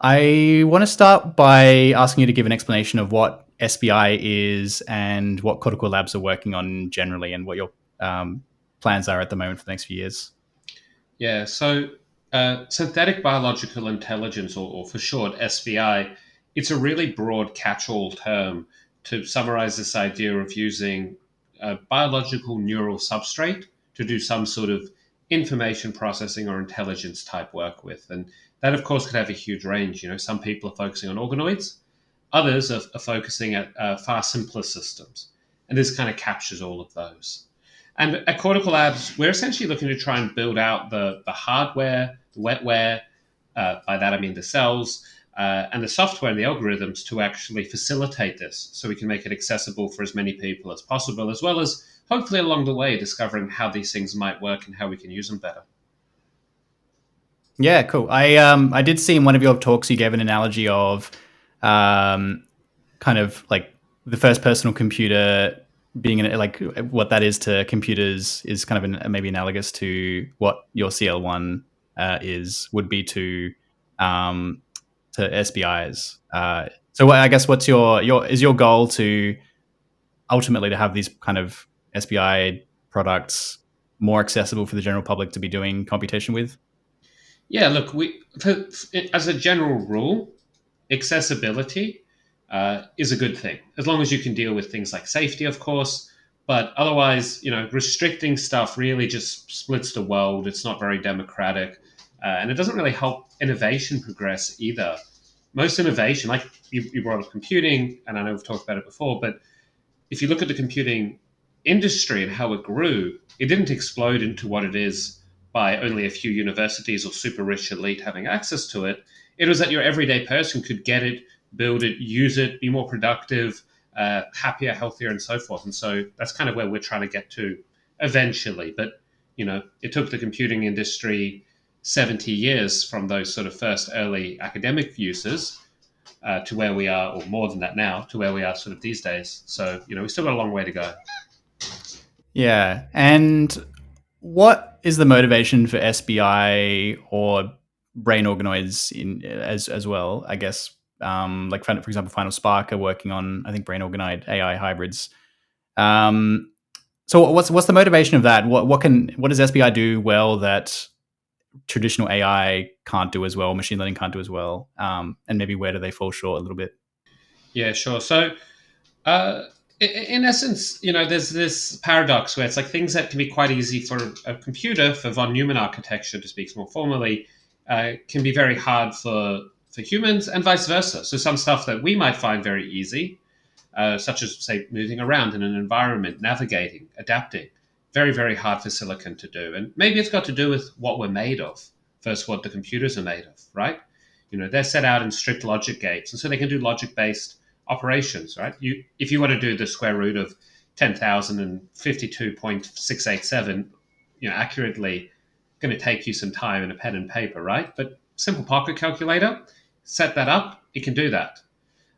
I want to start by asking you to give an explanation of what SBI is and what Cortical Labs are working on generally, and what your plans are at the moment for the next few years. Yeah, so synthetic biological intelligence, or for short, SBI, it's a really broad catch all term to summarize this idea of using a biological neural substrate to do some sort of information processing or intelligence type work with. And that, of course, could have a huge range. Some people are focusing on organoids, others are focusing at far simpler systems. And this kind of captures all of those. And at Cortical Labs, we're essentially looking to try and build out the hardware, the wetware, by that I mean the cells, and the software and the algorithms to actually facilitate this so we can make it accessible for as many people as possible, as well as hopefully along the way discovering how these things might work and how we can use them better. Yeah, cool. I did see in one of your talks you gave an analogy of kind of like the first personal computer being like what that is to computers is kind of maybe analogous to what your CL1 would be to SBIs. So I guess what's your goal to ultimately to have these kind of SBI products more accessible for the general public to be doing computation with? Yeah, look, as a general rule, accessibility is a good thing, as long as you can deal with things like safety, of course. But otherwise, restricting stuff really just splits the world. It's not very democratic, and it doesn't really help innovation progress either. Most innovation, like you brought up computing, and I know we've talked about it before, but if you look at the computing industry and how it grew, it didn't explode into what it is by only a few universities or super rich elite having access to it. It was that your everyday person could get it, build it, use it, be more productive, happier, healthier, and so forth. And so that's kind of where we're trying to get to eventually. But it took the computing industry 70 years from those sort of first early academic uses to where we are, or more than that now, to where we are sort of these days. So, we still got a long way to go. Yeah. And what is the motivation for SBI or brain organoids as well? I guess, like for example, Final Spark are working on, I think, brain organoid AI hybrids. So what's the motivation of that? What does SBI do well that traditional AI can't do as well, machine learning can't do as well, and maybe where do they fall short a little bit? Yeah, sure. So, uh, in essence, there's this paradox where it's like things that can be quite easy for a computer, for von Neumann architecture to speak more formally, can be very hard for humans, and vice versa. So some stuff that we might find very easy, such as, say, moving around in an environment, navigating, adapting, very, very hard for silicon to do. And maybe it's got to do with what we're made of versus what the computers are made of, right? They're set out in strict logic gates, and so they can do logic-based operations, right? If you want to do the square root of 10,052.687, accurately, going to take you some time and a pen and paper, right? But simple pocket calculator, set that up, it can do that.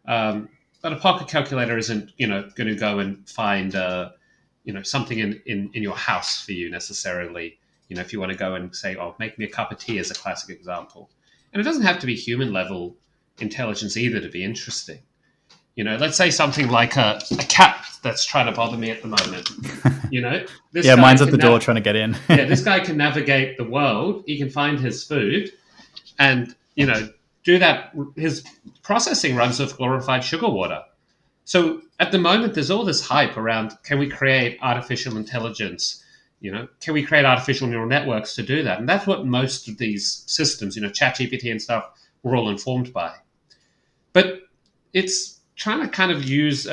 But a pocket calculator isn't, going to go and find, something in your house for you necessarily. If you want to go and say, "Oh, make me a cup of tea," as a classic example, and it doesn't have to be human level intelligence either to be interesting. Let's say something like a cat that's trying to bother me at the moment. This Yeah, guy mine's at the can door trying to get in. yeah, this guy can navigate the world. He can find his food, and do that. His processing runs with glorified sugar water. So at the moment, there's all this hype around: can we create artificial intelligence? Can we create artificial neural networks to do that? And that's what most of these systems, ChatGPT and stuff, were all informed by. But it's trying to kind of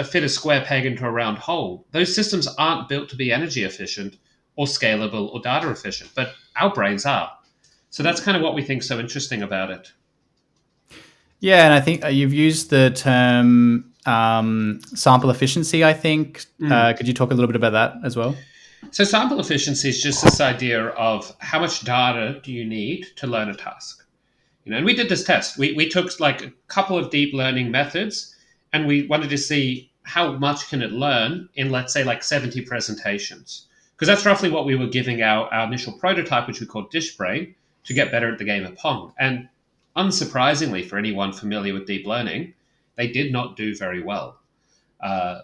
fit a square peg into a round hole. Those systems aren't built to be energy efficient or scalable or data efficient, but our brains are. So that's kind of what we think so interesting about it. Yeah, and I think you've used the term sample efficiency, I think. Could you talk a little bit about that as well? So sample efficiency is just this idea of how much data do you need to learn a task. And we did this test. We took like a couple of deep learning methods, and we wanted to see how much can it learn in, let's say, like 70 presentations. Because that's roughly what we were giving our initial prototype, which we called Dish Brain, to get better at the game of Pong. And unsurprisingly for anyone familiar with deep learning, they did not do very well. Uh,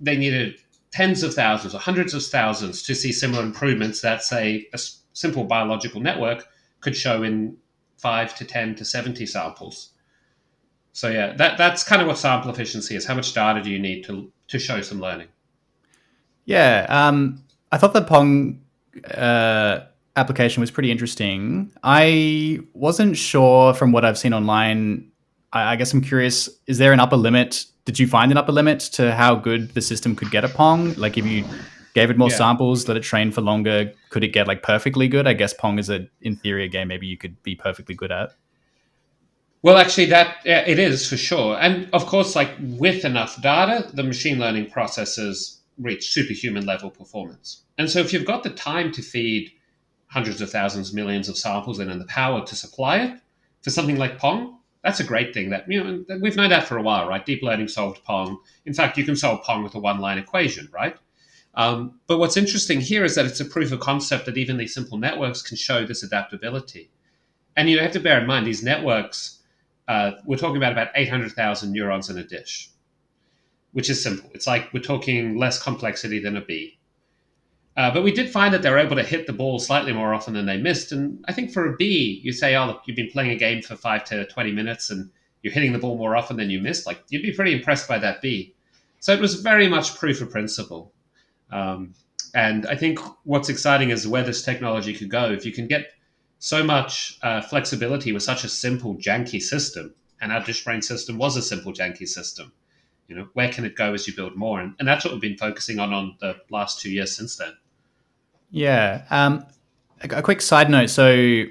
they needed tens of thousands or hundreds of thousands to see similar improvements that, say, a simple biological network could show in 5 to 10 to 70 samples. So yeah, that's kind of what sample efficiency is. How much data do you need to show some learning? Yeah, I thought the Pong uh, application was pretty interesting. I wasn't sure from what I've seen online. I guess I'm curious: is there an upper limit? Did you find an upper limit to how good the system could get at Pong? Like, if you gave it more Yeah. samples, let it train for longer, could it get like perfectly good? I guess Pong is in theory, a game maybe you could be perfectly good at. Well, actually, that yeah, it is for sure, and of course, like with enough data, the machine learning processes reach superhuman level performance. And so, if you've got the time to feed hundreds of thousands, millions of samples in, and the power to supply it for something like Pong, that's a great thing. That we've known that for a while, right? Deep learning solved Pong. In fact, you can solve Pong with a one-line equation, right? But what's interesting here is that it's a proof of concept that even these simple networks can show this adaptability. And you have to bear in mind these networks. We're talking about 800,000 neurons in a dish, which is simple. It's like we're talking less complexity than a bee. But we did find that they're able to hit the ball slightly more often than they missed. And I think for a bee, you say, oh, look, you've been playing a game for 5 to 20 minutes and you're hitting the ball more often than you missed. Like, you'd be pretty impressed by that bee. So it was very much proof of principle. Um, and I think what's exciting is where this technology could go. If you can get so much flexibility with such a simple, janky system, and our dish brain system was a simple, janky system, where can it go as you build more? And that's what we've been focusing on the last 2 years since then. Yeah. A quick side note. So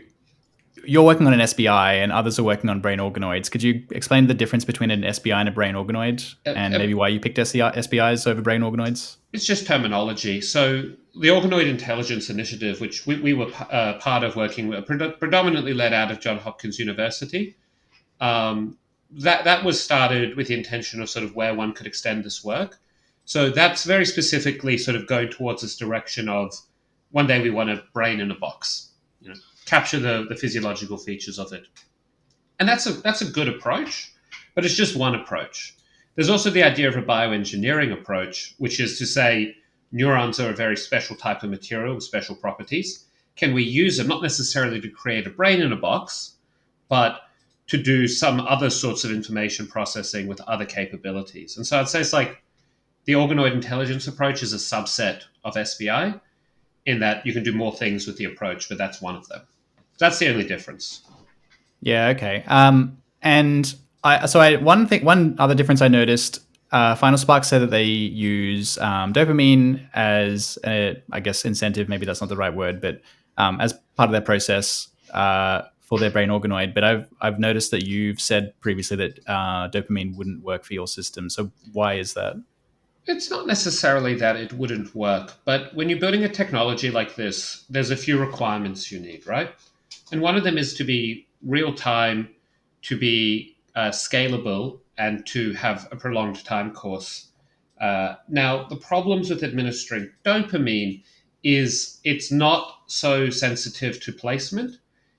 you're working on an SBI and others are working on brain organoids. Could you explain the difference between an SBI and a brain organoid Uh, and uh, maybe why you picked SBIs over brain organoids? It's just terminology. So the Organoid Intelligence Initiative, which we were part of working with, predominantly led out of Johns Hopkins University, that was started with the intention of sort of where one could extend this work. So that's very specifically sort of going towards this direction of one day we want a brain in a box, capture the physiological features of it, and that's a good approach, but it's just one approach. There's also the idea of a bioengineering approach, which is to say neurons are a very special type of material with special properties. Can we use them not necessarily to create a brain in a box, but to do some other sorts of information processing with other capabilities? And so I'd say it's like the organoid intelligence approach is a subset of SBI in that you can do more things with the approach, but that's one of them. That's the only difference. Yeah. Okay. And one other difference I noticed. Final Spark said that they use dopamine as I guess incentive. Maybe that's not the right word, but as part of their process for their brain organoid. But I've noticed that you've said previously that dopamine wouldn't work for your system. So why is that? It's not necessarily that it wouldn't work, but when you're building a technology like this, there's a few requirements you need, right? And one of them is to be real time, to be scalable, and to have a prolonged time course. Now, the problems with administering dopamine is it's not so sensitive to placement.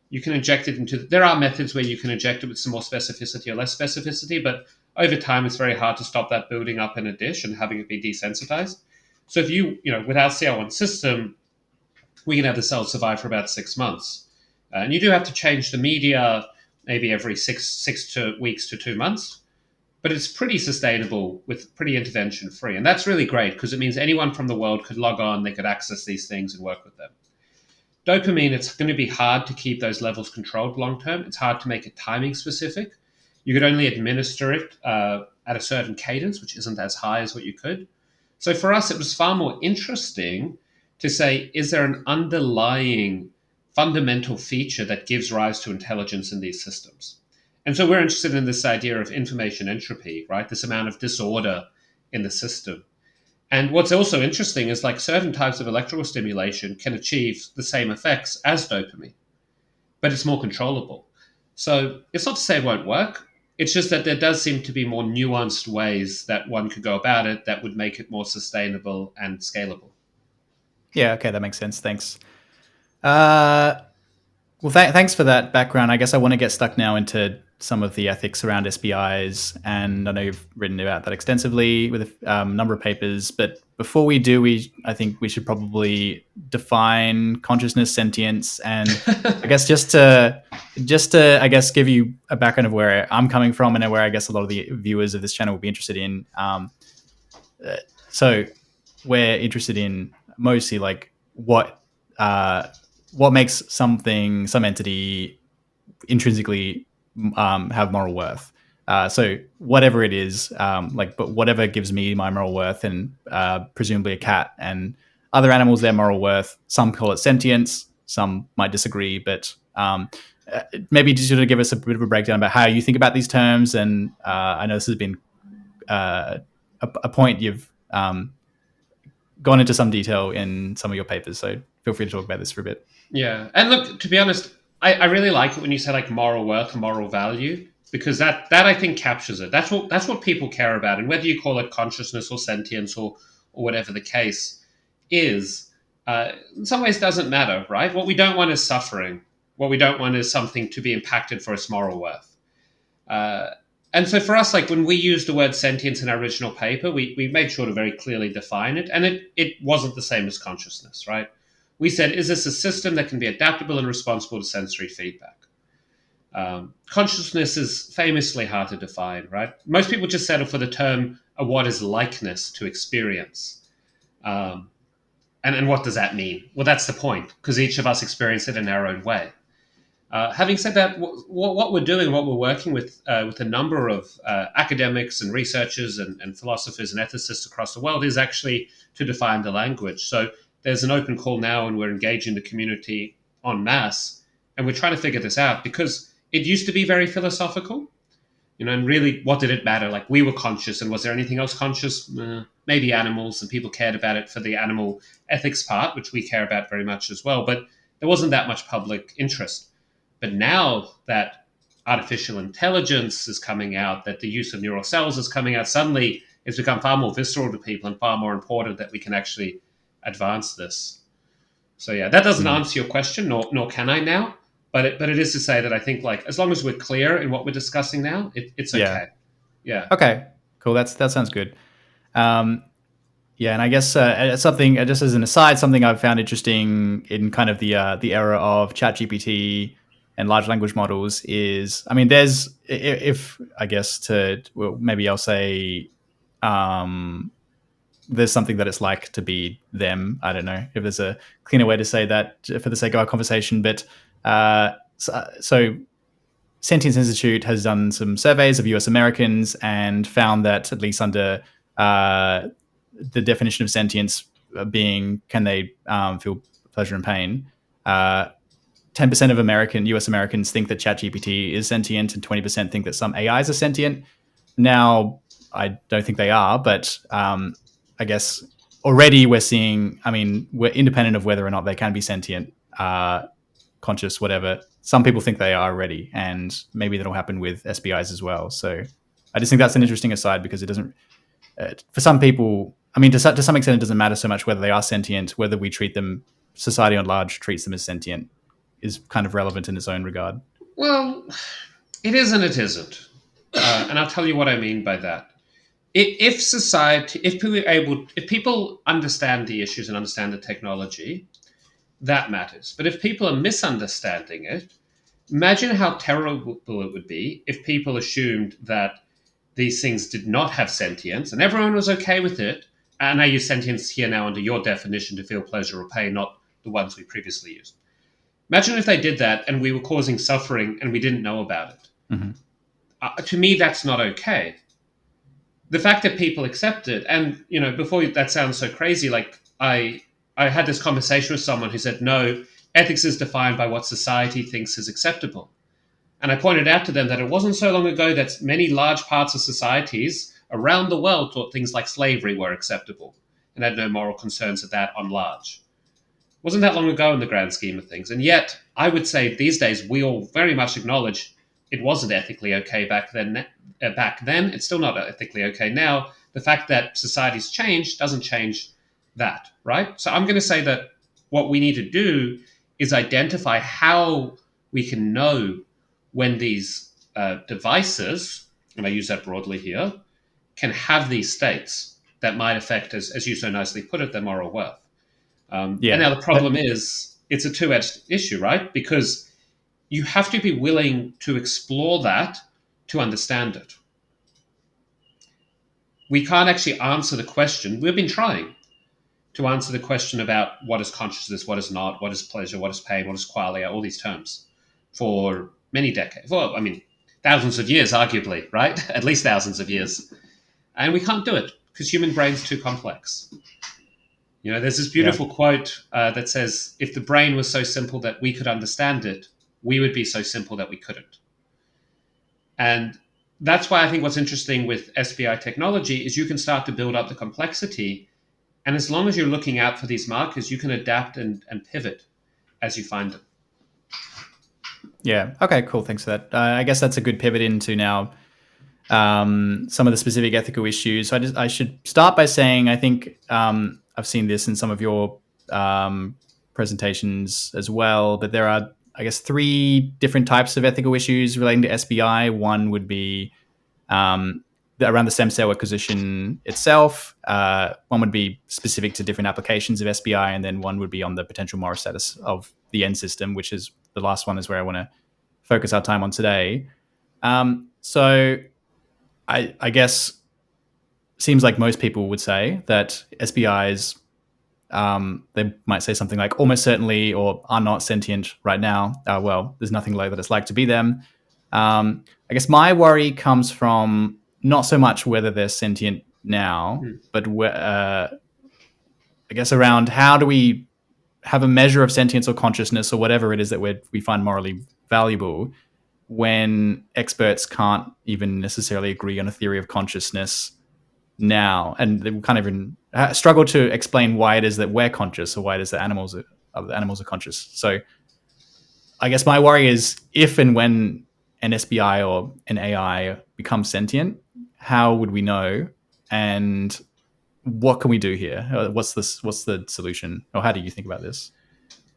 You can inject it into, there are methods where you can inject it with some more specificity or less specificity, but over time it's very hard to stop that building up in a dish and having it be desensitized. So if with our CL1 system, we can have the cells survive for about 6 months. And you do have to change the media maybe every weeks to 2 months, but it's pretty sustainable with pretty intervention free. And that's really great because it means anyone from the world could log on, they could access these things and work with them. Dopamine, it's going to be hard to keep those levels controlled long term. It's hard to make it timing specific. You could only administer it at a certain cadence, which isn't as high as what you could. So for us, it was far more interesting to say, is there an underlying fundamental feature that gives rise to intelligence in these systems? And so we're interested in this idea of information entropy, right? This amount of disorder in the system. And what's also interesting is like certain types of electrical stimulation can achieve the same effects as dopamine, but it's more controllable. So it's not to say it won't work. It's just that there does seem to be more nuanced ways that one could go about it that would make it more sustainable and scalable. Yeah. Okay, that makes sense. Thanks. Uh, Well, thanks for that background. I guess I want to get stuck now into some of the ethics around SBIs, and I know you've written about that extensively with a number of papers. But before we do, I think we should probably define consciousness, sentience, and I guess just to I guess give you a background of where I'm coming from and where I guess a lot of the viewers of this channel will be interested in. So we're interested in mostly like what makes some entity intrinsically have moral worth. So whatever it is, but whatever gives me my moral worth, and presumably a cat and other animals, their moral worth. Some call it sentience, some might disagree, but maybe just sort of give us a bit of a breakdown about how you think about these terms. And I know this has been a point you've gone into some detail in some of your papers, so feel free to talk about this for a bit. Yeah, and look, to be honest, I really like it when you say like moral worth and moral value, because that I think captures it. That's what people care about, and whether you call it consciousness or sentience or whatever the case is, in some ways doesn't matter, right? What we don't want is suffering. What we don't want is something to be impacted for its moral worth. And so for us, like when we used the word sentience in our original paper, we made sure to very clearly define it, and it wasn't the same as consciousness, right? We said, is this a system that can be adaptable and responsible to sensory feedback? Consciousness is famously hard to define, right? Most people just settle for the term what is likeness to experience. And what does that mean? Well, that's the point, because each of us experience it in our own way. Having said that, what we're doing, what we're working with a number of academics and researchers and philosophers and ethicists across the world is actually to define the language. So there's an open call now, and we're engaging the community en masse, and we're trying to figure this out, because it used to be very philosophical, and really, what did it matter? Like, we were conscious, and was there anything else conscious? Maybe animals, and people cared about it for the animal ethics part, which we care about very much as well, but there wasn't that much public interest. But now that artificial intelligence is coming out, that the use of neural cells is coming out, suddenly it's become far more visceral to people and far more important that we can actually advance this. So yeah, that doesn't answer your question, nor can I now. But it is to say that I think, like, as long as we're clear in what we're discussing now, it's okay. Yeah. Okay. Cool. That sounds good. Yeah, and I guess something just as an aside, something I've found interesting in kind of the era of ChatGPT and large language models is, I mean, there's, if I guess maybe I'll say, there's something that it's like to be them. I don't know if there's a cleaner way to say that for the sake of our conversation, but so Sentience Institute has done some surveys of US Americans and found that, at least under the definition of sentience being, can they feel pleasure and pain, 10% of US Americans think that ChatGPT is sentient, and 20% think that some AIs are sentient. Now, I don't think they are, but I guess already we're seeing, I mean, we're independent of whether or not they can be sentient, conscious, whatever. Some people think they are already, and maybe that'll happen with SBIs as well. So I just think that's an interesting aside, because it doesn't, for some people, I mean, to some extent, it doesn't matter so much whether they are sentient. Whether we treat them, society at large treats them as sentient, is kind of relevant in its own regard. Well, it is and it isn't. And I'll tell you what I mean by that. If people understand the issues and understand the technology, that matters. But if people are misunderstanding it, imagine how terrible it would be if people assumed that these things did not have sentience and everyone was okay with it. And I use sentience here now under your definition, to feel pleasure or pain, not the ones we previously used. Imagine if they did that and we were causing suffering and we didn't know about it. Mm-hmm. To me, that's not okay. The fact that people accept it, and before that sounds so crazy, like I had this conversation with someone who said, no, ethics is defined by what society thinks is acceptable. And I pointed out to them that it wasn't so long ago that many large parts of societies around the world thought things like slavery were acceptable and had no moral concerns at that on large. It wasn't that long ago in the grand scheme of things. And yet, I would say these days we all very much acknowledge it wasn't ethically okay back then. It's still not ethically okay now. The fact that society's changed doesn't change that, right? So I'm going to say that what we need to do is identify how we can know when these devices, and I use that broadly here, can have these states that might affect, as you so nicely put it, their moral worth. And now the problem is it's a two-edged issue, right? Because you have to be willing to explore that to understand it. We can't actually answer the question. We've been trying to answer the question about what is consciousness, what is not, what is pleasure, what is pain, what is qualia, all these terms for many decades. Well, I mean, thousands of years, arguably, right? At least thousands of years. And we can't do it because human brain's too complex. There's this beautiful quote that says, if the brain was so simple that we could understand it, we would be so simple that we couldn't. And that's why I think what's interesting with SBI technology is you can start to build up the complexity. And as long as you're looking out for these markers, you can adapt and pivot as you find them. Yeah. Okay, cool. Thanks for that. I guess that's a good pivot into now some of the specific ethical issues. So I should start by saying I think I've seen this in some of your presentations as well, but there are, I guess, 3 different types of ethical issues relating to SBI. One would be around the stem cell acquisition itself. One would be specific to different applications of SBI, and then one would be on the potential moral status of the end system, which is the last one is where I want to focus our time on today. So I guess seems like most people would say that SBIs, they might say something like almost certainly or are not sentient right now. Well, there's nothing like that it's like to be them. I guess my worry comes from not so much whether they're sentient now, but I guess around how do we have a measure of sentience or consciousness or whatever it is that we find morally valuable when experts can't even necessarily agree on a theory of consciousness now, and they kind of even struggle to explain why it is that we're conscious or why it is that animals are conscious. So I guess my worry is if and when an SBI or an AI becomes sentient, how would we know, and what can we do here? What's the solution, or how do you think about this?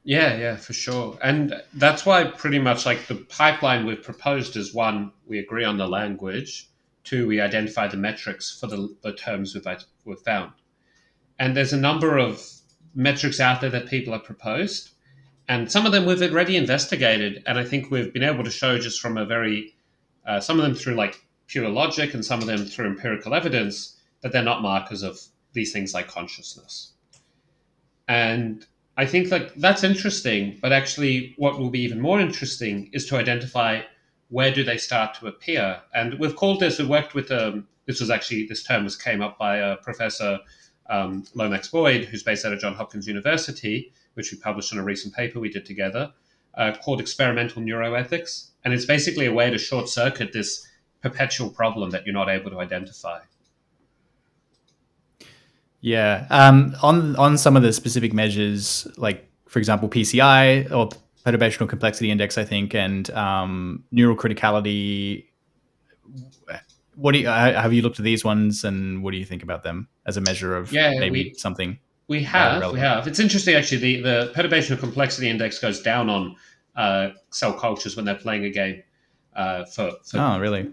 Yeah, for sure. And that's why pretty much like the pipeline we've proposed is 1, we agree on the language. 2, we identify the metrics for the terms we've found. And there's a number of metrics out there that people have proposed. And some of them we've already investigated. And I think we've been able to show just from some of them through like pure logic and some of them through empirical evidence that they're not markers of these things like consciousness. And I think that's interesting, but actually what will be even more interesting is to identify where do they start to appear. And we've worked with, this term came up by Professor Lomax Boyd, who's based out of Johns Hopkins University, which we published in a recent paper we did together, called experimental neuroethics. And it's basically a way to short circuit this perpetual problem that you're not able to identify. Yeah. On some of the specific measures, like, for example, PCI or perturbational complexity index, I think, and neural criticality. Have you looked at these ones, and what do you think about them as a measure of something? We have. It's interesting, actually. The perturbational complexity index goes down on cell cultures when they're playing a game. Really?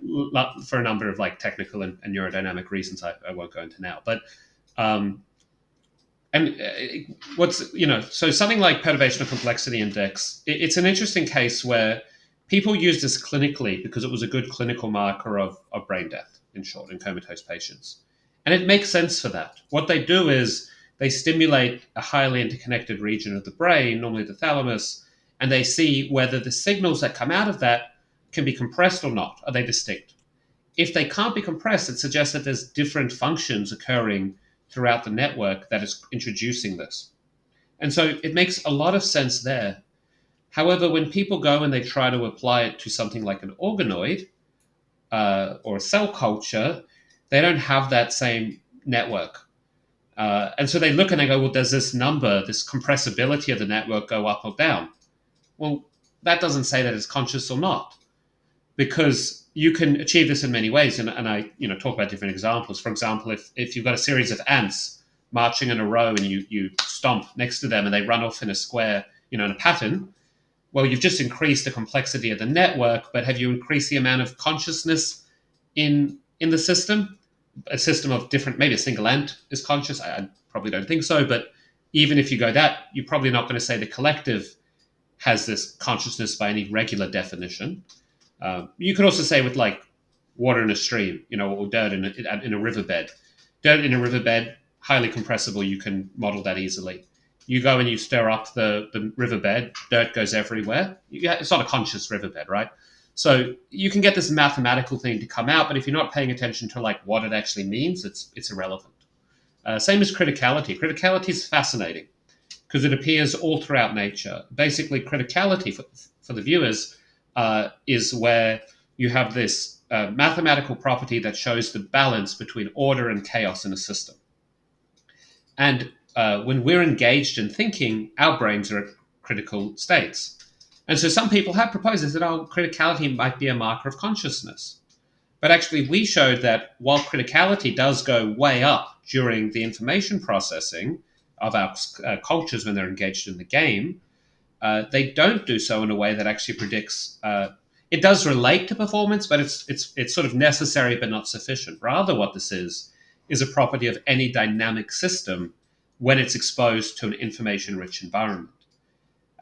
For a number of like technical and neurodynamic reasons I won't go into now. But so something like perturbational complexity index, it's an interesting case where people use this clinically because it was a good clinical marker of brain death, in short, in comatose patients. And it makes sense for that. What they do is they stimulate a highly interconnected region of the brain, normally the thalamus, and they see whether the signals that come out of that can be compressed or not. Are they distinct? If they can't be compressed, it suggests that there's different functions occurring throughout the network that is introducing this. And so it makes a lot of sense there. However, when people go and they try to apply it to something like an organoid or a cell culture, they don't have that same network. And so they look and they go, well, does this number, this compressibility of the network go up or down? Well, that doesn't say that it's conscious or not, because you can achieve this in many ways. And I talk about different examples. For example, if you've got a series of ants marching in a row and you stomp next to them and they run off in a square, in a pattern, well, you've just increased the complexity of the network, but have you increased the amount of consciousness in the system? A system of different, maybe a single ant is conscious. I probably don't think so, but even if you go that, you're probably not going to say the collective has this consciousness by any regular definition. You could also say with like water in a stream, or dirt in a riverbed. Dirt in a riverbed, highly compressible. You can model that easily. You go and you stir up the riverbed, dirt goes everywhere. It's not a conscious riverbed, right? So you can get this mathematical thing to come out, but if you're not paying attention to like what it actually means, it's irrelevant. Same as criticality. Criticality is fascinating because it appears all throughout nature. Basically, criticality for the viewers is where you have this mathematical property that shows the balance between order and chaos in a system. And when we're engaged in thinking, our brains are at critical states. And so some people have proposed that, criticality might be a marker of consciousness. But actually, we showed that while criticality does go way up during the information processing of our cultures when they're engaged in the game, they don't do so in a way that actually predicts. It does relate to performance, but it's sort of necessary but not sufficient. Rather, what this is a property of any dynamic system when it's exposed to an information-rich environment.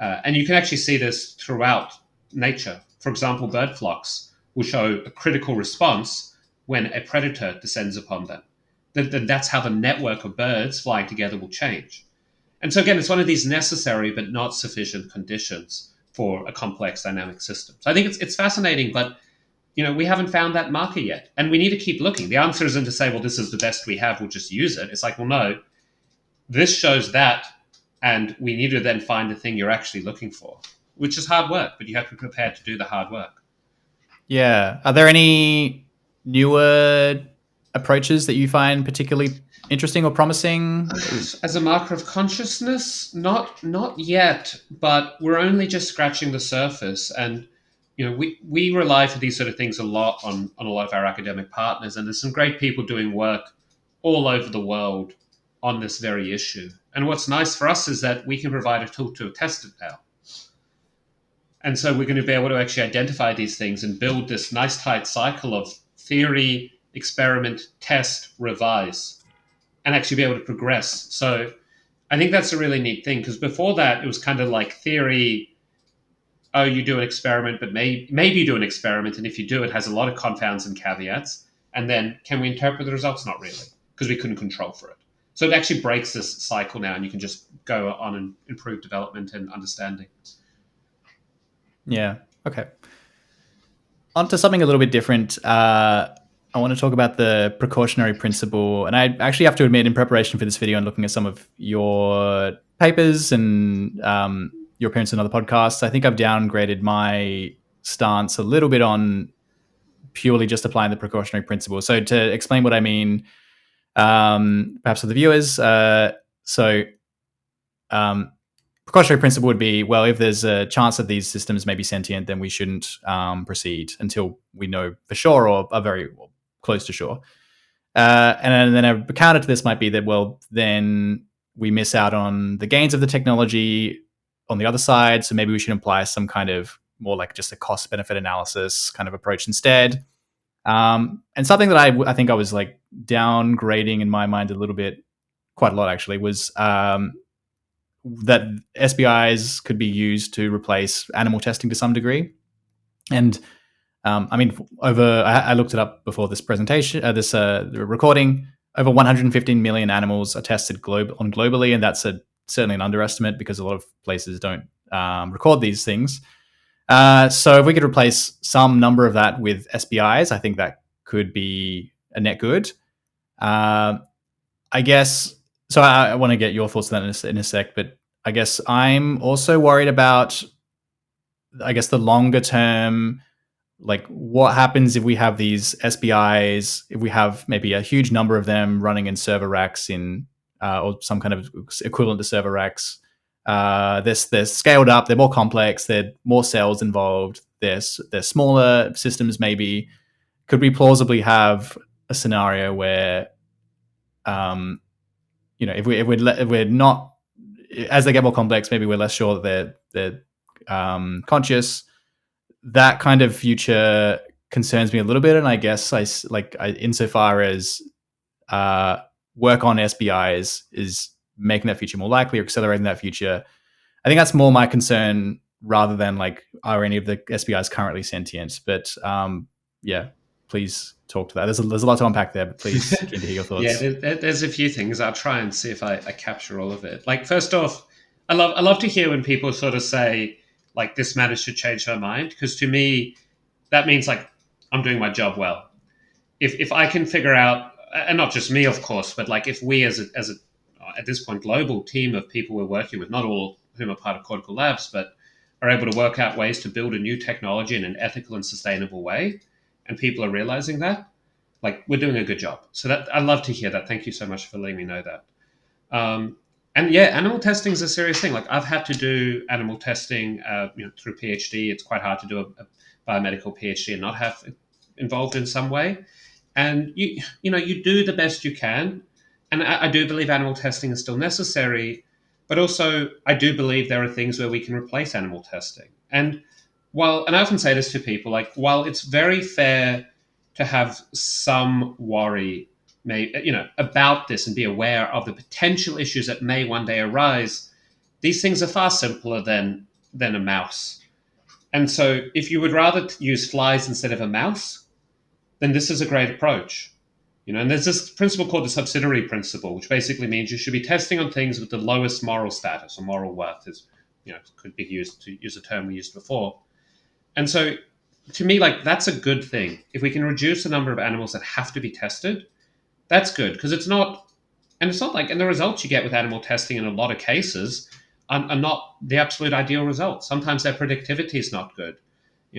And you can actually see this throughout nature. For example, bird flocks will show a critical response when a predator descends upon them. That's how the network of birds flying together will change. And so again, it's one of these necessary but not sufficient conditions for a complex dynamic system. So I think it's fascinating, but we haven't found that marker yet. And we need to keep looking. The answer isn't to say, well, this is the best we have, we'll just use it. It's like, well, no, this shows that, and we need to then find the thing you're actually looking for, which is hard work, but you have to be prepared to do the hard work. Yeah. Are there any newer approaches that you find particularly interesting or promising? As a marker of consciousness, not yet, but we're only just scratching the surface. And we rely for these sort of things a lot on a lot of our academic partners, and there's some great people doing work all over the world on this very issue. And what's nice for us is that we can provide a tool to test it now. And so we're going to be able to actually identify these things and build this nice tight cycle of theory, experiment, test, revise, and actually be able to progress. So I think that's a really neat thing, because before that, it was kind of like theory. Oh, you do an experiment, but maybe you do an experiment, and if you do, it has a lot of confounds and caveats. And then can we interpret the results? Not really, because we couldn't control for it. So it actually breaks this cycle now, and you can just go on and improve development and understanding. Yeah. Okay. On to something a little bit different. I want to talk about the precautionary principle. And I actually have to admit, in preparation for this video and looking at some of your papers and your appearance in other podcasts, I think I've downgraded my stance a little bit on purely just applying the precautionary principle. So to explain what I mean, perhaps for the viewers, precautionary principle would be, well, if there's a chance that these systems may be sentient, then we shouldn't proceed until we know for sure or are very close to sure. And then a counter to this might be that, well, then we miss out on the gains of the technology on the other side. So maybe we should apply some kind of more like just a cost benefit analysis kind of approach instead. And something that I think I was like downgrading in my mind a little bit, quite a lot actually, was that SBIs could be used to replace animal testing to some degree. And I looked it up before this presentation, this recording. Over 115 million animals are tested globally, and that's certainly an underestimate because a lot of places don't record these things. So if we could replace some number of that with SBIs, I think that could be a net good. I guess. So I want to get your thoughts on that in a sec, but I guess I'm also worried about, the longer term, like what happens if we have these SBIs, if we have maybe a huge number of them running in server racks or some kind of equivalent to server racks. They're scaled up, they're more complex, there are more cells involved, they're smaller systems maybe. Could we plausibly have a scenario where if we're not, as they get more complex, maybe we're less sure that they're conscious, that kind of future concerns me a little bit. And I guess insofar as work on SBIs is making that future more likely or accelerating that future, I think that's more my concern rather than like, are any of the SBIs currently sentient? But yeah, please talk to that. There's a lot to unpack there, but please keen to hear your thoughts. There's a few things. I'll try and see if I capture all of it. Like, first off, I love to hear when people sort of say, like, this managed to change my mind, because to me, that means like I'm doing my job well. If I can figure out, and not just me, of course, but like if we as a at this point global team of people we're working with, not all of whom are part of Cortical Labs, but are able to work out ways to build a new technology in an ethical and sustainable way, and people are realizing that, like, we're doing a good job. So that I love to hear that. Thank you so much for letting me know that. And yeah, animal testing is a serious thing. Like, I've had to do animal testing, through PhD. It's quite hard to do a biomedical PhD and not have it involved in some way. And you do the best you can. And I do believe animal testing is still necessary, but also I do believe there are things where we can replace animal testing. And I often say this to people, like, while it's very fair to have some worry, about this and be aware of the potential issues that may one day arise, these things are far simpler than a mouse. And so if you would rather use flies instead of a mouse, then this is a great approach. And there's this principle called the subsidiary principle, which basically means you should be testing on things with the lowest moral status or moral worth, could be used to use a term we used before. And so to me, like, that's a good thing. If we can reduce the number of animals that have to be tested, that's good, because it's not like, and the results you get with animal testing in a lot of cases are not the absolute ideal results. Sometimes their predictivity is not good.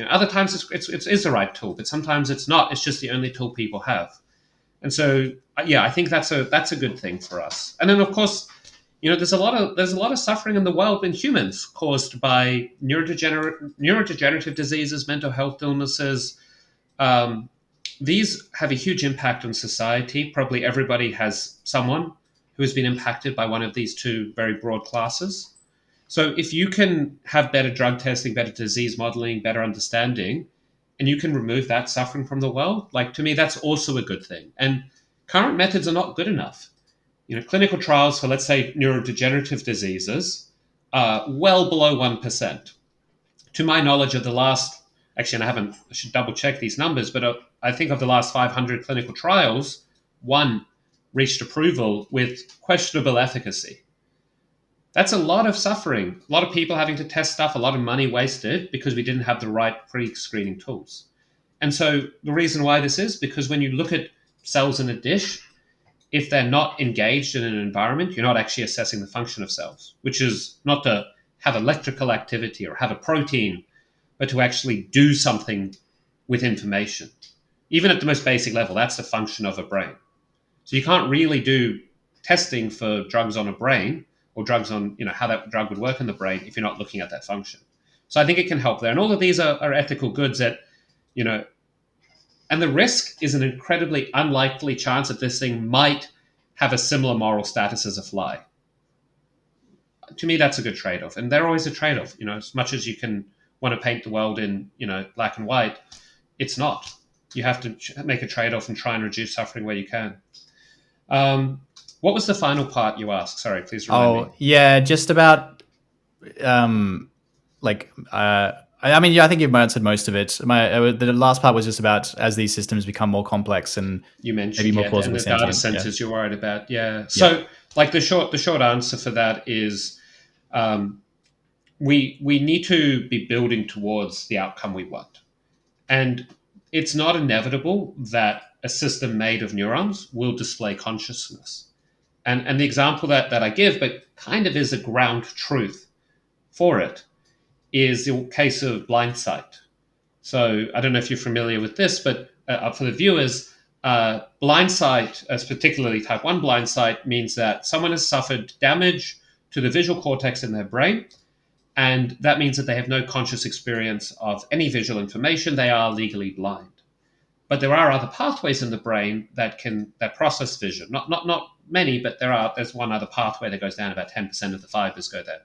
Other times it's the right tool, but sometimes it's not. It's just the only tool people have. And so, I think that's a good thing for us. And then, of course, there's a lot of suffering in the world in humans caused by neurodegenerative diseases, mental health illnesses. These have a huge impact on society. Probably everybody has someone who has been impacted by one of these two very broad classes. So if you can have better drug testing, better disease modeling, better understanding, and you can remove that suffering from the world, like, to me, that's also a good thing. And current methods are not good enough. Clinical trials for, let's say, neurodegenerative diseases are well below 1%. To my knowledge, of the last, actually, I should double check these numbers, but I think of the last 500 clinical trials, one reached approval with questionable efficacy. That's a lot of suffering, a lot of people having to test stuff, a lot of money wasted because we didn't have the right pre-screening tools. And so the reason why this is because when you look at cells in a dish, if they're not engaged in an environment, you're not actually assessing the function of cells, which is not to have electrical activity or have a protein, but to actually do something with information. Even at the most basic level, that's the function of a brain. So you can't really do testing for drugs on a brain or drugs on, how that drug would work in the brain if you're not looking at that function. So I think it can help there. And all of these are ethical goods that, and the risk is an incredibly unlikely chance that this thing might have a similar moral status as a fly. To me, that's a good trade-off. And they're always a trade-off. As much as you can want to paint the world in, black and white, it's not. You have to make a trade-off and try and reduce suffering where you can. What was the final part you asked? Sorry, please remind me. Yeah, just about, I think you've answered most of it. The last part was just about as these systems become more complex and you mentioned maybe more plausibly and the data centers you're worried about. Yeah. So, like, the short answer for that is, we need to be building towards the outcome we want, and it's not inevitable that a system made of neurons will display consciousness. And the example that I give, but kind of is a ground truth for it, is the case of blind sight. So I don't know if you're familiar with this, but for the viewers, blind sight, as particularly type 1 blind sight, means that someone has suffered damage to the visual cortex in their brain, and that means that they have no conscious experience of any visual information. They are legally blind. But there are other pathways in the brain that process vision. Not many, but there's one other pathway that goes down. About 10% of the fibers go there.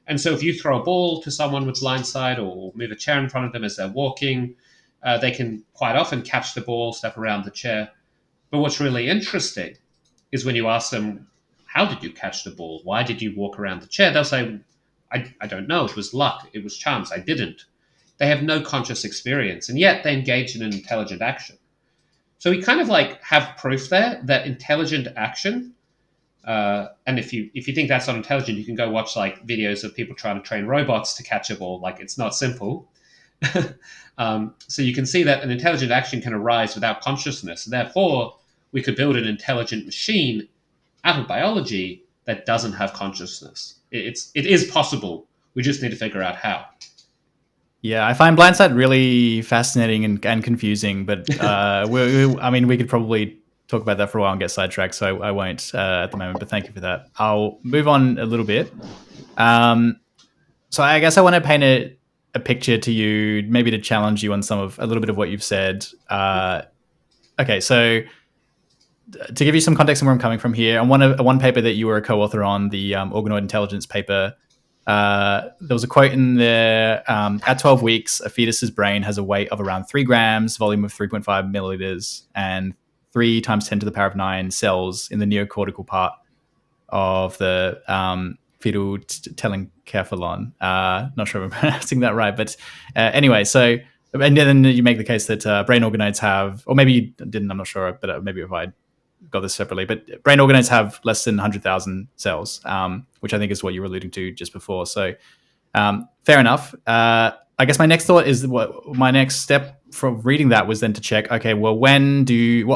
And so if you throw a ball to someone with blind sight or move a chair in front of them as they're walking, they can quite often catch the ball, step around the chair. But what's really interesting is when you ask them, how did you catch the ball? Why did you walk around the chair? They'll say, I don't know. It was luck. It was chance. I didn't. They have no conscious experience, and yet they engage in an intelligent action. So we kind of like have proof there that intelligent action. And if you think that's not intelligent, you can go watch like videos of people trying to train robots to catch a ball. Like it's not simple. So you can see that an intelligent action can arise without consciousness. Therefore, we could build an intelligent machine out of biology that doesn't have consciousness. It is possible. We just need to figure out how. Yeah, I find blindsight really fascinating and confusing, but we could probably talk about that for a while and get sidetracked, so I won't at the moment, but thank you for that. I'll move on a little bit. So I guess I want to paint a picture to you, maybe to challenge you on a little bit of what you've said. Okay, so to give you some context on where I'm coming from here, on one paper that you were a co-author on, the organoid intelligence paper, there was a quote in there, at 12 weeks, a fetus's brain has a weight of around 3 grams, volume of 3.5 milliliters, and 3 times 10 to the power of 9 cells in the neocortical part of the fetal telencephalon. Not sure if I'm pronouncing that right, but anyway, so, and then you make the case that brain organoids have, or maybe you didn't, I'm not sure, but maybe if I got this separately, but brain organoids have less than 100,000 cells, which I think is what you were alluding to just before. So fair enough. I guess my next thought is my next step from reading that was then to check, okay, well,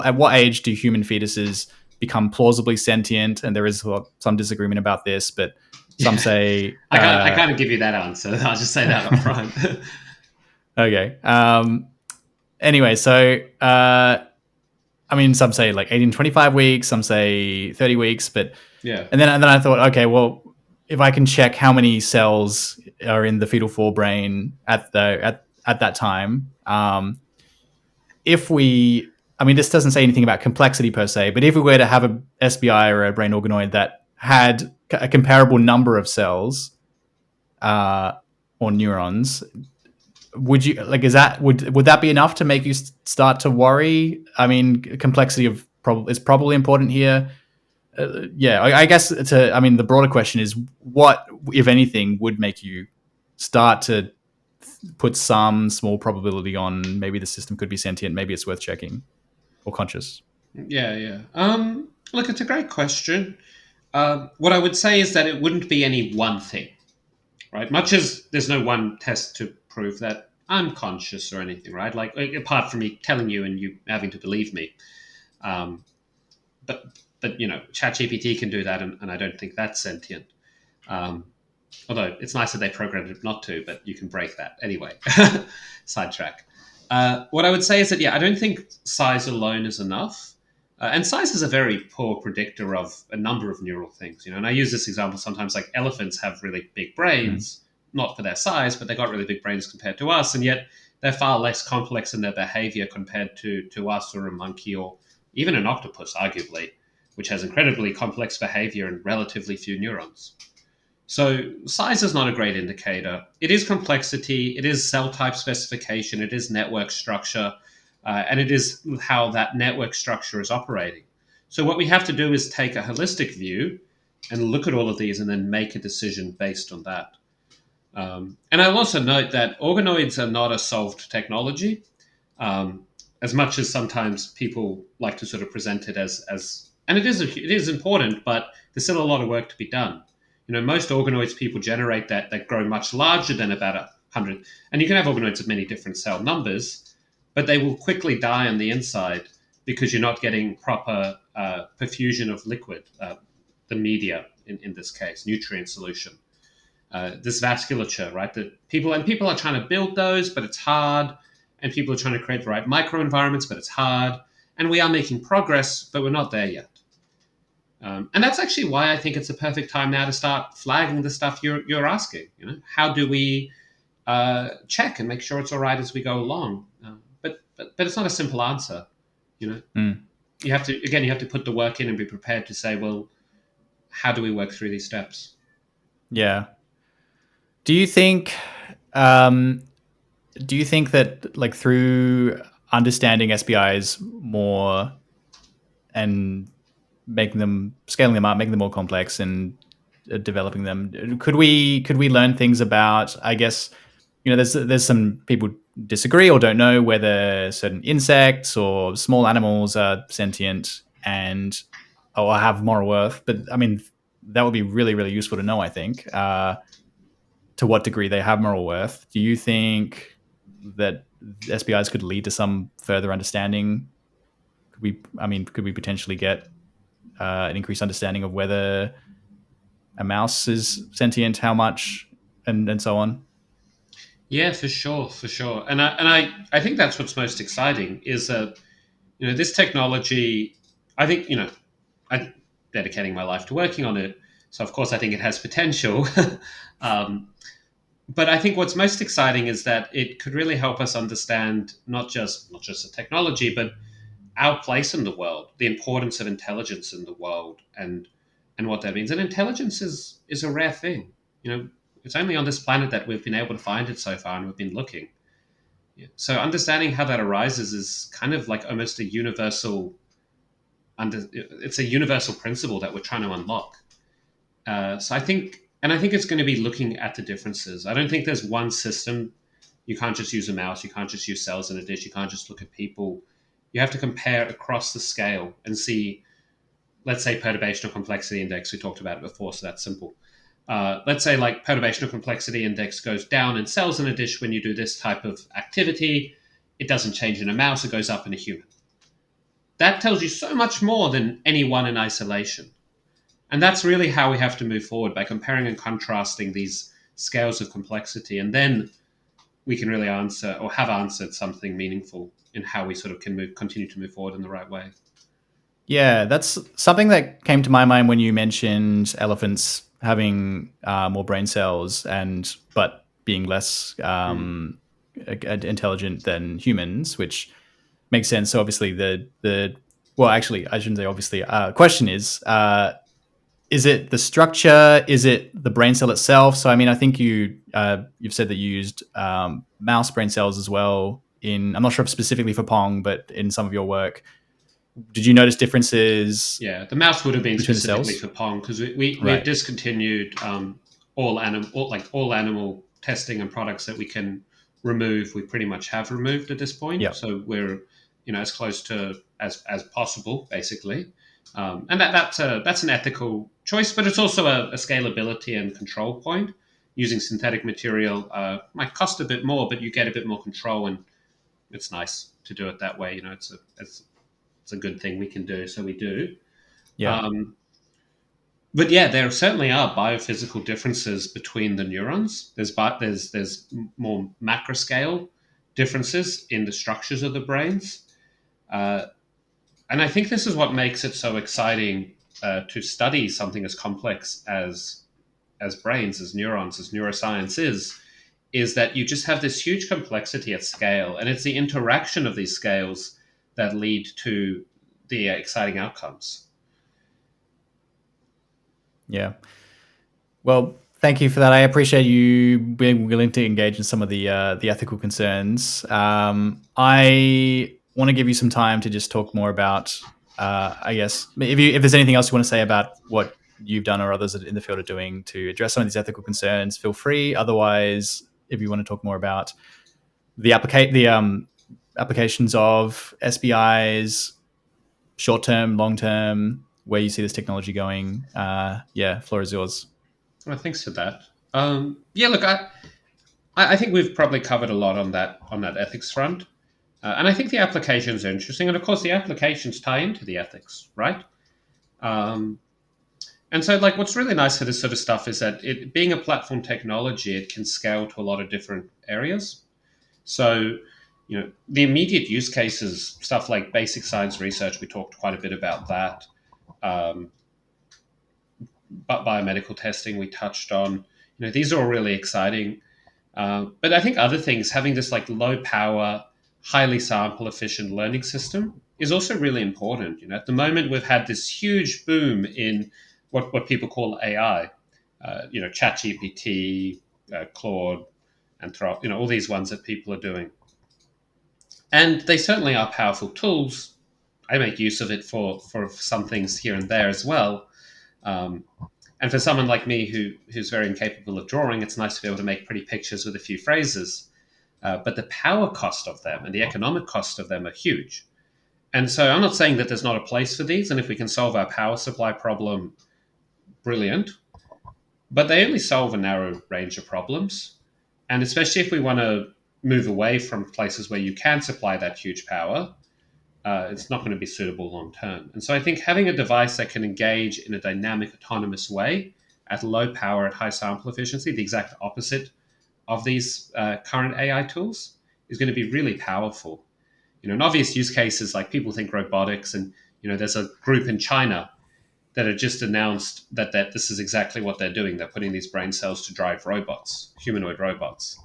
at what age do human fetuses become plausibly sentient? And there is some disagreement about this, but some say... I can't give you that answer. I'll just say that up front. Okay. Anyway, so... some say like 18 to 25 weeks, some say 30 weeks, but yeah. And then I thought, okay, well, if I can check how many cells are in the fetal forebrain at that time, this doesn't say anything about complexity per se, but if we were to have a SBI or a brain organoid that had a comparable number of cells or neurons, would you would that be enough to make you start to worry? I mean, complexity is probably important here. I guess the broader question is, what, if anything, would make you start to put some small probability on maybe the system could be sentient, maybe it's worth checking, or conscious? Yeah. Look, it's a great question. What I would say is that it wouldn't be any one thing, right? Much as there's no one test to prove that I'm conscious or anything, right? Like, apart from me telling you and you having to believe me. But ChatGPT can do that, and I don't think that's sentient. Although it's nice that they programmed it not to, but you can break that anyway. Sidetrack. What I would say is that, I don't think size alone is enough. And size is a very poor predictor of a number of neural things. And I use this example sometimes, like elephants have really big brains, not for their size, but they got really big brains compared to us, and yet they're far less complex in their behavior compared to us or a monkey or even an octopus, arguably, which has incredibly complex behavior and relatively few neurons. So size is not a great indicator. It is complexity, it is cell type specification, it is network structure, and it is how that network structure is operating. So what we have to do is take a holistic view and look at all of these and then make a decision based on that. And I'll also note that organoids are not a solved technology, as much as sometimes people like to sort of present it as and it is important, but there's still a lot of work to be done. Most organoids people generate that grow much larger than about 100. And you can have organoids of many different cell numbers, but they will quickly die on the inside because you're not getting proper perfusion of liquid, the media in this case, nutrient solution. This vasculature, right? That people are trying to build those, but it's hard. And people are trying to create the right microenvironments, but it's hard. And we are making progress, but we're not there yet. And that's actually why I think it's a perfect time now to start flagging the stuff you're asking. How do we check and make sure it's all right as we go along? But it's not a simple answer. You have to put the work in and be prepared to say, well, how do we work through these steps? Yeah. Do you think? Um, do you think that like through understanding SBIs more and making them scaling them up, making them more complex, and developing them, could we learn things about? I guess there's some people disagree or don't know whether certain insects or small animals are sentient and or have moral worth. But I mean, that would be really really useful to know. I think to what degree they have moral worth. Do you think that SBIs could lead to some further understanding? Could we potentially get an increased understanding of whether a mouse is sentient, how much, and so on? Yeah, for sure, for sure. And I think that's what's most exciting is that this technology. I think I'm dedicating my life to working on it, so of course I think it has potential. um, but I think what's most exciting is that it could really help us understand not just the technology, but our place in the world, the importance of intelligence in the world, and what that means. And intelligence is a rare thing. It's only on this planet that we've been able to find it so far, and we've been looking. Yeah. So understanding how that arises is kind of like almost a universal it's a universal principle that we're trying to unlock. So I think it's going to be looking at the differences. I don't think there's one system. You can't just use a mouse. You can't just use cells in a dish. You can't just look at people. You have to compare across the scale and see, let's say, perturbational complexity index. We talked about it before, so that's simple. Let's say like perturbational complexity index goes down in cells in a dish when you do this type of activity. It doesn't change in a mouse. It goes up in a human. That tells you so much more than any one in isolation. And that's really how we have to move forward, by comparing and contrasting these scales of complexity. And then we can really answer or have answered something meaningful in how we sort of continue to move forward in the right way. Yeah, that's something that came to my mind when you mentioned elephants having more brain cells and but being less Mm. intelligent than humans, which makes sense. So obviously the well, actually, I shouldn't say obviously. Question is it the structure? Is it the brain cell itself? So I mean, I think you've said that you used mouse brain cells as well. I'm not sure if specifically for Pong, but in some of your work, did you notice differences Yeah, the mouse would have been between the specifically cells? for Pong because we've Right. discontinued all animal testing and products that we can remove. We pretty much have removed at this point, Yeah. so we're as close to as possible, basically. And that's an ethical choice, but it's also a scalability and control point. Using synthetic material might cost a bit more, but you get a bit more control, and it's nice to do it that way. It's a good thing we can do, so we do. Yeah. Um, but yeah, there certainly are biophysical differences between the neurons. There's more macro scale differences in the structures of the brains, uh, and I think this is what makes it so exciting to study something as complex as brains, as neurons, as neuroscience is that you just have this huge complexity at scale, and it's the interaction of these scales that lead to the exciting outcomes. Yeah. Well, thank you for that. I appreciate you being willing to engage in some of the ethical concerns. I want to give you some time to just talk more about, I guess, if there's anything else you want to say about what you've done or others in the field are doing to address some of these ethical concerns, feel free. Otherwise, if you want to talk more about the applications of SBIs, short term, long term, where you see this technology going, yeah, floor is yours. Well, thanks for that. Yeah, look, I think we've probably covered a lot on that ethics front, and I think the applications are interesting, and of course the applications tie into the ethics, right? Um, and so, like, what's really nice for this sort of stuff is that it being a platform technology, it can scale to a lot of different areas. So, the immediate use cases, stuff like basic science research, we talked quite a bit about that. Um, but biomedical testing, we touched on. These are all really exciting. But I think other things, having this like low power, highly sample efficient learning system is also really important. At the moment, we've had this huge boom in what people call AI. ChatGPT, Claude, Anthropic, all these ones that people are doing. And they certainly are powerful tools. I make use of it for some things here and there as well. Um, and for someone like me who's very incapable of drawing, it's nice to be able to make pretty pictures with a few phrases. But the power cost of them and the economic cost of them are huge. And so I'm not saying that there's not a place for these. And if we can solve our power supply problem, brilliant. But they only solve a narrow range of problems. And especially if we want to move away from places where you can supply that huge power, it's not going to be suitable long term. And so I think having a device that can engage in a dynamic, autonomous way at low power, at high sample efficiency, the exact opposite of these current AI tools, is going to be really powerful. An obvious use case is like people think robotics, and there's a group in China that have just announced that this is exactly what they're doing. They're putting these brain cells to drive robots, humanoid robots.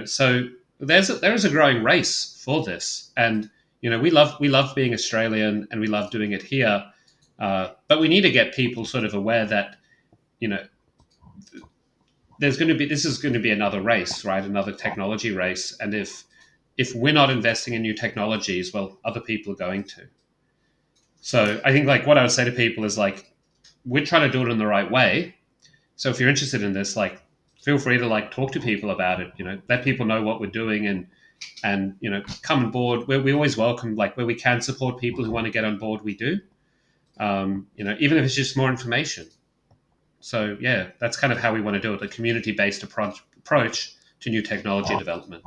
So there is a growing race for this, and we love being Australian and we love doing it here, but we need to get people sort of aware that this is going to be another race, right? Another technology race, and if we're not investing in new technologies, well, other people are going to. So I think like what I would say to people is like, we're trying to do it in the right way. So if you're interested in this, like, feel free to like talk to people about it. Let people know what we're doing, and come on board. We always welcome, like, where we can support people who want to get on board, we do. Even if it's just more information. So yeah, that's kind of how we want to do it: a community-based approach to new technology development.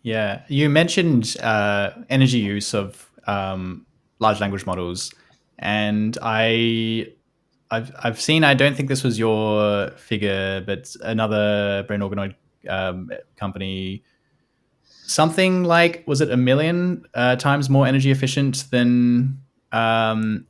Yeah, you mentioned energy use of large language models, and I've seen. I don't think this was your figure, but another brain organoid company, something like, was it 1 million times more energy efficient than? I'm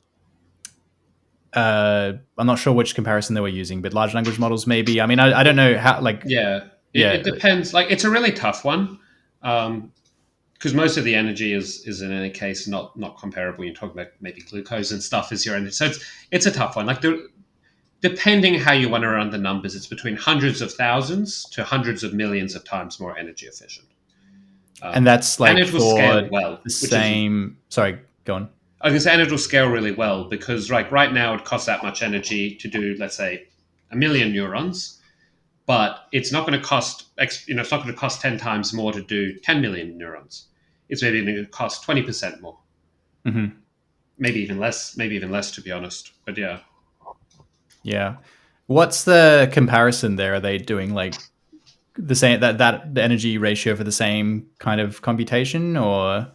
not sure which comparison they were using, but large language models, maybe. I mean, I don't know how. Like, Yeah, yeah, it depends. Like, it's a really tough one. Because most of the energy is in any case not comparable. You're talking about maybe glucose and stuff as your energy, so it's a tough one. Like, depending how you want to run the numbers, it's between hundreds of thousands to hundreds of millions of times more energy efficient. and that's And like it will for scale well, the which is, same. Sorry, go on. I was going to say, and it will scale really well because right now it costs that much energy to do, let's say, 1 million neurons, but it's not going to cost, it's not going to cost 10 times more to do 10 million neurons. It's maybe going to cost 20% more. Mm-hmm. Maybe even less, to be honest. But yeah. Yeah. What's the comparison there? Are they doing like the same, that the energy ratio for the same kind of computation, or?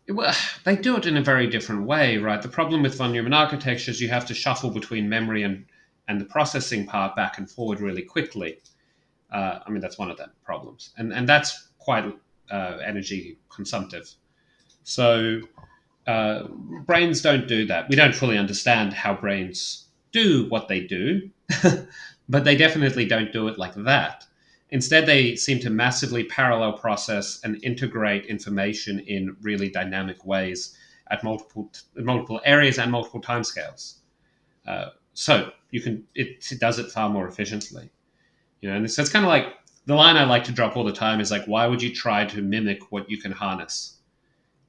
Well, they do it in a very different way, right? The problem with von Neumann architectures, you have to shuffle between memory and the processing part back and forward really quickly. I mean, that's one of the problems, and that's quite energy consumptive. So brains don't do that. We don't fully understand how brains do what they do, but they definitely don't do it like that. Instead, they seem to massively parallel process and integrate information in really dynamic ways at multiple areas and multiple timescales. So it does it far more efficiently. And so it's kind of like the line I like to drop all the time is like, why would you try to mimic what you can harness?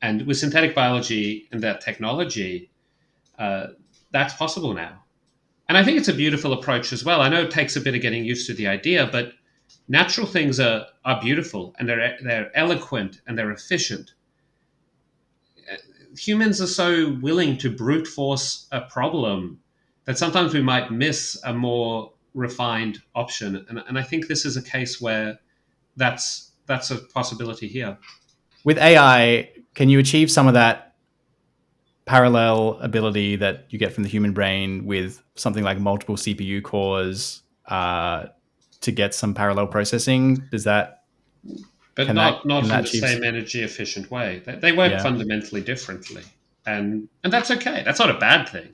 And with synthetic biology and that technology, that's possible now. And I think it's a beautiful approach as well. I know it takes a bit of getting used to the idea, but natural things are beautiful, and they're eloquent, and they're efficient. Humans are so willing to brute force a problem that sometimes we might miss a more refined option. And I think this is a case where that's a possibility here. With AI, can you achieve some of that parallel ability that you get from the human brain with something like multiple CPU cores to get some parallel processing? Does that But can not that can in that the achieve? same energy efficient way. They work Yeah. fundamentally differently, and that's okay. That's not a bad thing.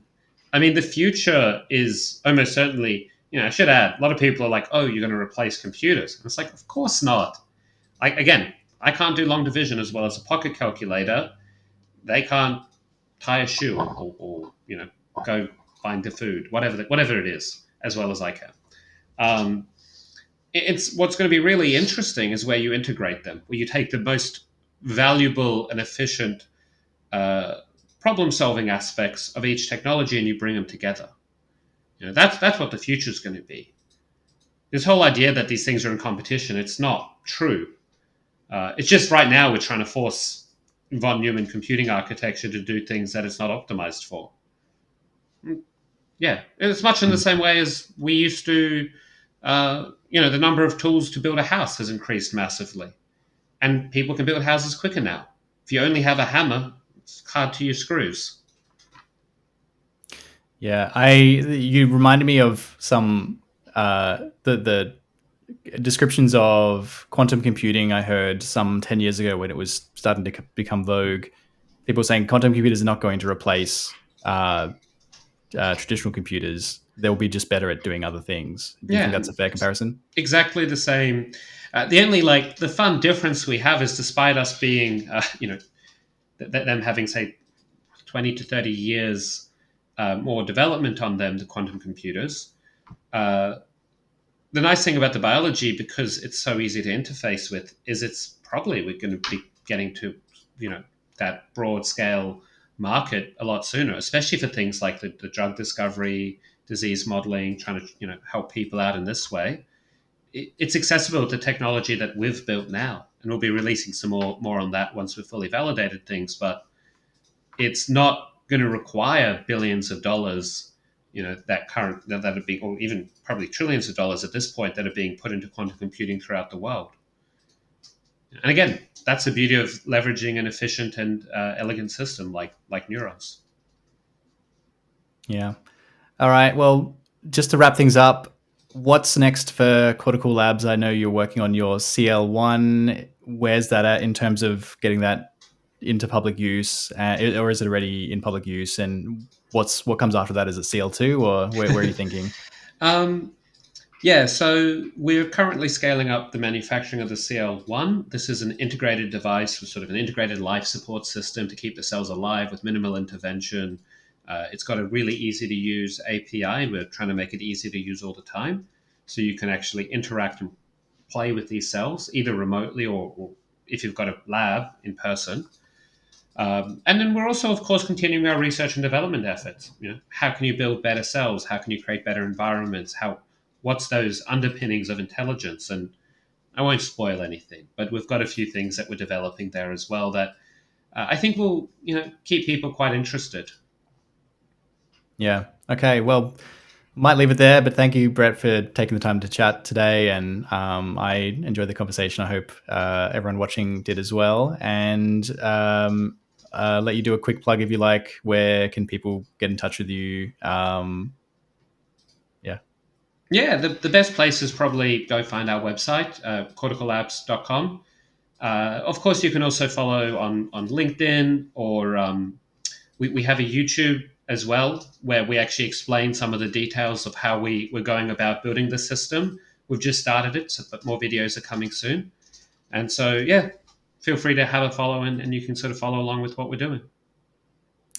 I mean, the future is almost certainly. I should add, a lot of people are like, "Oh, you're going to replace computers," and it's like, of course not. Again, I can't do long division as well as a pocket calculator. They can't tie a shoe or go find the food, whatever it is, as well as I can. Um, it's what's going to be really interesting is where you integrate them, where you take the most valuable and efficient uh, problem-solving aspects of each technology and you bring them together. That's what the future is going to be. This whole idea that these things are in competition, it's not true. It's just right now we're trying to force von Neumann computing architecture to do things that it's not optimized for. Yeah, it's much in the same way as we used to. The number of tools to build a house has increased massively, and people can build houses quicker now. If you only have a hammer, it's hard to use screws. Yeah, you reminded me of some the descriptions of quantum computing I heard some 10 years ago when it was starting to become vogue. People saying quantum computers are not going to replace traditional computers. They'll be just better at doing other things. Do you think Yeah, that's a fair comparison? exactly the same. The only the fun difference we have is, despite us being them having say 20 to 30 years more development on them, the quantum computers. Uh, the nice thing about the biology, because it's so easy to interface with, is it's probably we're going to be getting to that broad scale market a lot sooner, especially for things like the drug discovery, disease modeling, trying to help people out in this way. It's accessible with the technology that we've built now, and we'll be releasing some more on that once we've fully validated things. But it's not going to require billions of dollars, that are being, or even probably trillions of dollars at this point, that are being put into quantum computing throughout the world. And again, that's the beauty of leveraging an efficient and elegant system like Neurons. Yeah. All right. Well, just to wrap things up, what's next for Cortical Labs? I know you're working on your CL1. Where's that at in terms of getting that into public use, or is it already in public use? And what comes after that? Is it CL2, or where are you thinking? Um, yeah, so we're currently scaling up the manufacturing of the CL1. This is an integrated device with sort of an integrated life support system to keep the cells alive with minimal intervention. It's got a really easy to use API. We're trying to make it easy to use all the time. So you can actually interact and play with these cells, either remotely or if you've got a lab in person. And then we're also, of course, continuing our research and development efforts. How can you build better cells? How can you create better environments? What's those underpinnings of intelligence? And I won't spoil anything, but we've got a few things that we're developing there as well that I think will, keep people quite interested. Yeah. Okay. Well, might leave it there, but thank you, Brett, for taking the time to chat today. And I enjoyed the conversation. I hope everyone watching did as well. And let you do a quick plug if you like. Where can people get in touch with you? Yeah. Yeah, the best place is probably go find our website, corticallabs.com. Of course, you can also follow on LinkedIn, or we have a YouTube as well, where we actually explain some of the details of how we're going about building the system. We've just started it, but more videos are coming soon. And so, yeah, feel free to have a follow, and you can sort of follow along with what we're doing.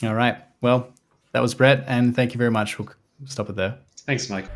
All right. Well, that was Brett, and thank you very much. We'll stop it there. Thanks, Mike.